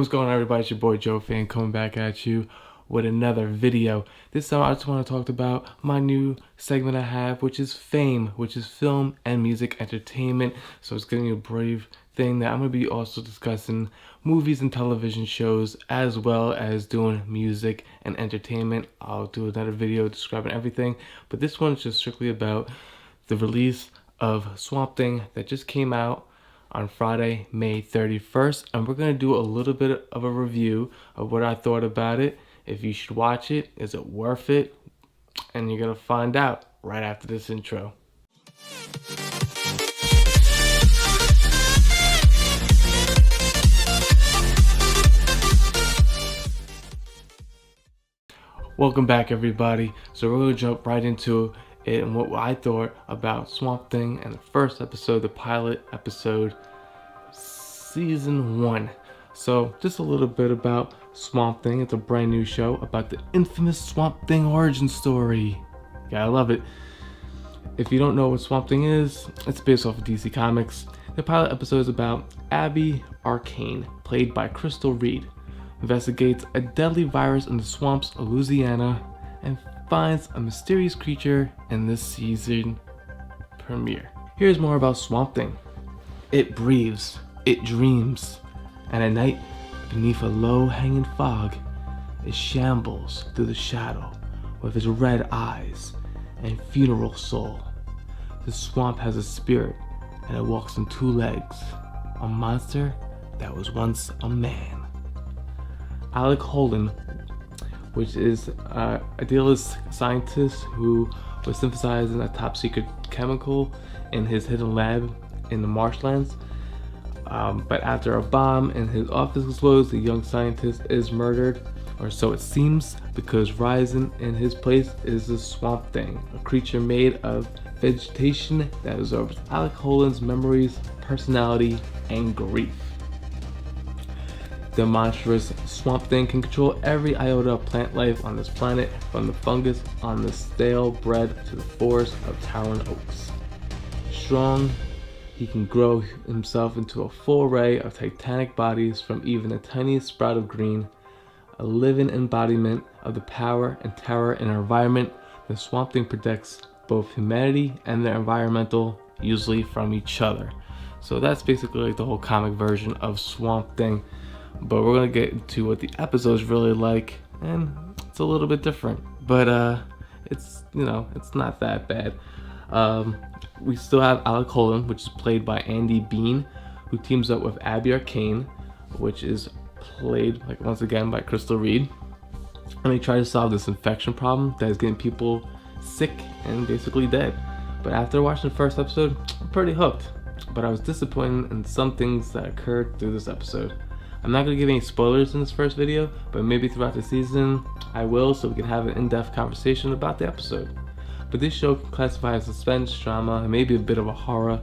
What's going on, everybody? It's your boy Joe Fan coming back at you with another video. This time I just want to talk about my new segment I have, which is F.A.M.E, which is film and music entertainment. So it's getting a brief thing that I'm going to be also discussing movies and television shows, as well as doing music and entertainment. I'll do another video describing everything, but this one's just strictly about the release of Swampthing that just came out on Friday, May 31st, and we're going to do a little bit of a review of what I thought about it, if you should watch it, is it worth it, and you're going to find out right after this intro. Welcome back, everybody. So we're going to jump right into it and what I thought about Swampthing and the first episode, the pilot episode, season 1. So just a little bit about Swampthing. It's a brand new show about the infamous Swampthing origin story. Gotta love it. If you don't know what Swampthing is, it's based off of DC Comics. The pilot episode is about Abby Arcane, played by Crystal Reed, investigates a deadly virus in the swamps of Louisiana and finds a mysterious creature in this season premiere. Here's more about Swampthing. It breathes, it dreams, and at night, beneath a low-hanging fog, it shambles through the shadow with its red eyes and funeral soul. The swamp has a spirit, and it walks on 2 legs, a monster that was once a man. Alec, Holland, which is a idealist scientist who was synthesizing a top secret chemical in his hidden lab in the marshlands. But after a bomb in his office explodes, the young scientist is murdered, or so it seems, because rising in his place is the Swampthing, a creature made of vegetation that absorbs Alec Holland's memories, personality, and grief. The monstrous Swampthing can control every iota of plant life on this planet, from the fungus on the stale bread to the forest of towering oaks. Strong, he can grow himself into a full array of titanic bodies, from even the tiniest sprout of green. A living embodiment of the power and terror in our environment, the Swampthing protects both humanity and their environmental, usually from each other. So that's basically like the whole comic version of Swampthing. But we're gonna get into what the episode's really like, and it's a little bit different. But it's not that bad. We still have Alec Holland, which is played by Andy Bean, who teams up with Abby Arcane, which is played once again by Crystal Reed. And they try to solve this infection problem that is getting people sick and basically dead. But after watching the first episode, I'm pretty hooked. But I was disappointed in some things that occurred through this episode. I'm not going to give any spoilers in this first video, but maybe throughout the season I will, so we can have an in-depth conversation about the episode. But this show can classify as suspense, drama, and maybe a bit of a horror.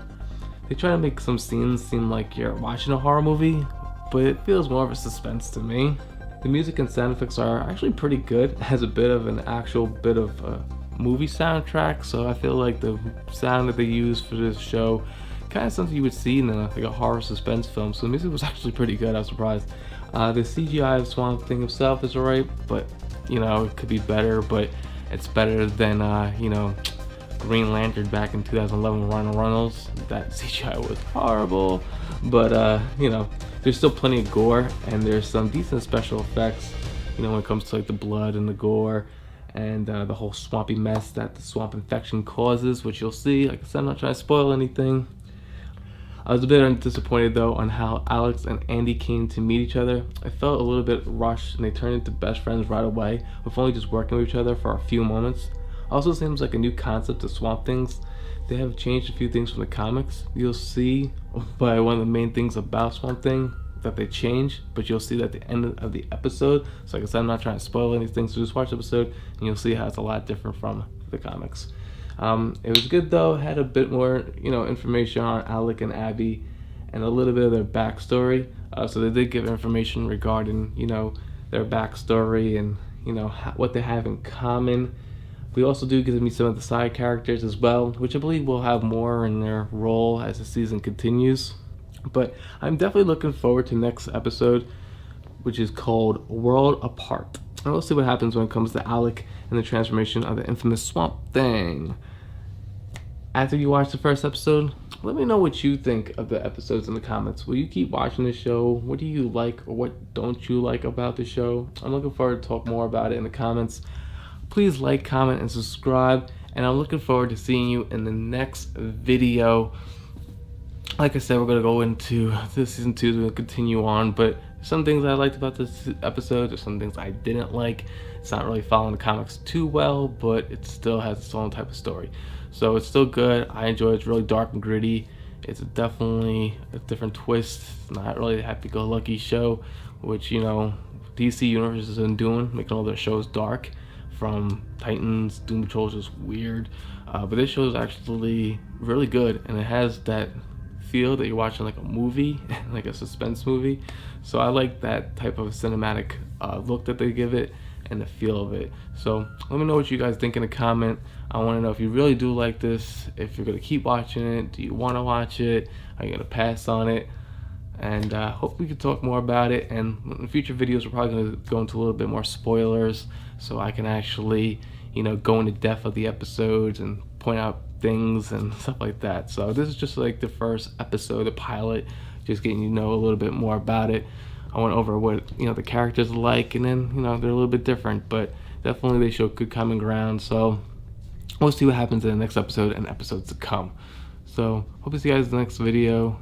They try to make some scenes seem like you're watching a horror movie, but it feels more of a suspense to me. The music and sound effects are actually pretty good. It has a bit of an actual bit of a movie soundtrack, so I feel like the sound that they use for this show kind of something you would see in a horror suspense film. So the music was actually pretty good. I was surprised. The CGI of Swampthing himself is alright, but it could be better. But it's better than Green Lantern back in 2011 with Ryan Reynolds. That CGI was horrible. But there's still plenty of gore, and there's some decent special effects. When it comes to the blood and the gore, and the whole swampy mess that the swamp infection causes, which you'll see. Like I said, I'm not trying to spoil anything. I was a bit disappointed though on how Alex and Andy came to meet each other. I felt a little bit rushed, and they turned into best friends right away, with only just working with each other for a few moments. Also seems like a new concept to Swamp Things. They have changed a few things from the comics. You'll see by one of the main things about Swamp Thing that they changed, but you'll see that at the end of the episode. So like I said, I'm not trying to spoil anything, so just watch the episode and you'll see how it's a lot different from the comics. It was good though. It had a bit more, information on Alec and Abby, and a little bit of their backstory. So they did give information regarding, their backstory and, what they have in common. We also do get to meet some of the side characters as well, which I believe will have more in their role as the season continues. But I'm definitely looking forward to next episode. which is called World Apart. And we'll see what happens when it comes to Alec and the transformation of the infamous Swamp Thing. After you watch the first episode, let me know what you think of the episodes in the comments. Will you keep watching the show? What do you like or what don't you like about the show? I'm looking forward to talk more about it in the comments. Please like, comment, and subscribe. And I'm looking forward to seeing you in the next video. Like I said, we're going to go into this season 2 to continue on, but some things I liked about this episode, there's some things I didn't like. It's not really following the comics too well, but it still has its own type of story. So it's still good. I enjoy it. It's really dark and gritty. It's definitely a different twist. It's not really a happy-go-lucky show, which, you know, DC Universe has been doing, making all their shows dark. From Titans, Doom Patrol is just weird. But this show is actually really good, and it has that feel that you're watching like a movie, like a suspense movie. So I like that type of cinematic look that they give it and the feel of it. So let me know what you guys think in the comment. I want to know if you really do like this, if you're gonna keep watching it, do you want to watch it, are you gonna pass on it? And hope we can talk more about it. And in future videos, we're probably gonna go into a little bit more spoilers, so I can actually, you know, go into depth of the episodes and point out things and stuff like that. So this is just like the first episode, the pilot, just getting you to know a little bit more about it. I went over what, you know, the characters are like, and then, you know, they're a little bit different, but definitely they show good common ground. So we'll see what happens in the next episode and episodes to come. So hope to see you guys in the next video.